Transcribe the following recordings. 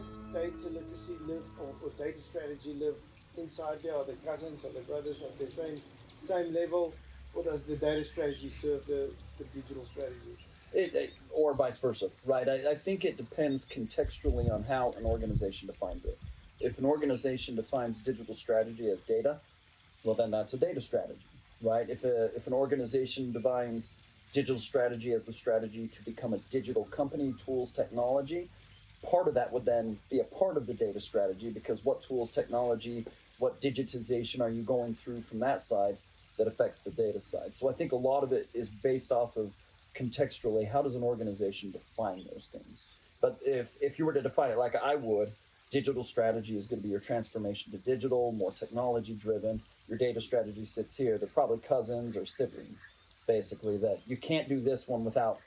does data literacy live or data strategy live inside there? Are they cousins? Are they brothers? Are they same level? Or does the data strategy serve the digital strategy? Or vice versa, right? I think it depends contextually on how an organization defines it. If an organization defines digital strategy as data, well, then that's a data strategy, right? If an organization defines digital strategy as the strategy to become a digital company, tools, technology, part of that would then be a part of the data strategy, because what tools, technology, what digitization are you going through from that side that affects the data side? So I think a lot of it is based off of contextually, how does an organization define those things? But if you were to define it like I would, digital strategy is going to be your transformation to digital, more technology driven. Your data strategy sits here. They're probably cousins or siblings, basically, that you can't do this one without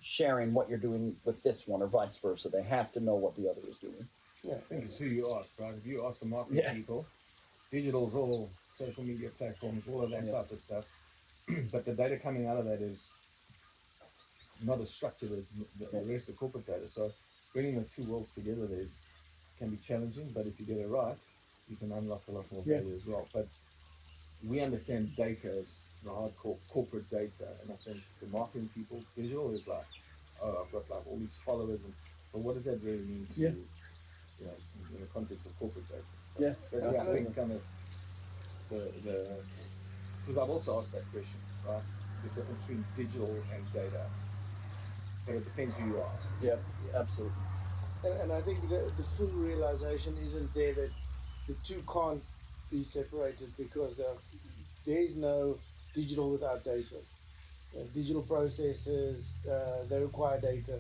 sharing what you're doing with this one, or vice versa. They have to know what the other is doing. Yeah, I think it's who you ask, right? If you ask the marketing people, digital's all social media platforms, all of that type of stuff. But the data coming out of that is not as structured as the rest of corporate data. So bringing the two worlds together can be challenging, but if you get it right, you can unlock a lot more value as well. But we understand data as the hardcore corporate data, and I think the marketing people, digital is like, oh, I've got like all these followers, but what does that really mean to you know, in the context of corporate data? So that's where I think kind of because I've also asked that question, right? The difference between digital and data, but it depends who you ask. Yeah, absolutely. And I think the full realization isn't there that the two can't be separated, because there is no digital without data. Digital processes, they require data,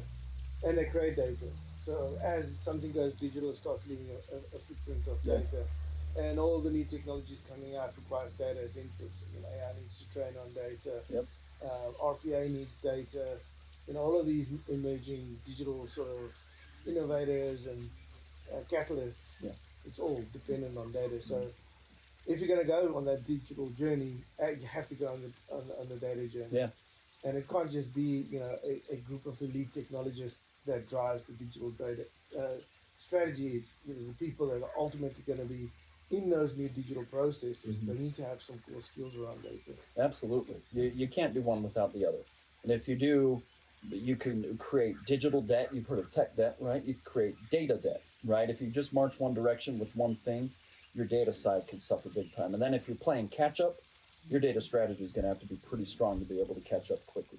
and they create data. So as something goes digital, it starts leaving a footprint of data. And all the new technologies coming out requires data as inputs. AI needs to train on data. RPA needs data. All of these emerging digital sort of innovators and catalysts, it's all dependent on data. So if you're going to go on that digital journey, you have to go on the data journey. And it can't just be a group of elite technologists that drives the digital data strategy. It's the people that are ultimately going to be in those new digital processes. They need to have some core skills around data. Absolutely. You can't do one without the other. And if you do, you can create digital debt. You've heard of tech debt, right? You create data debt, right? If you just march one direction with one thing, your data side can suffer big time. And then if you're playing catch up, your data strategy is going to have to be pretty strong to be able to catch up quickly.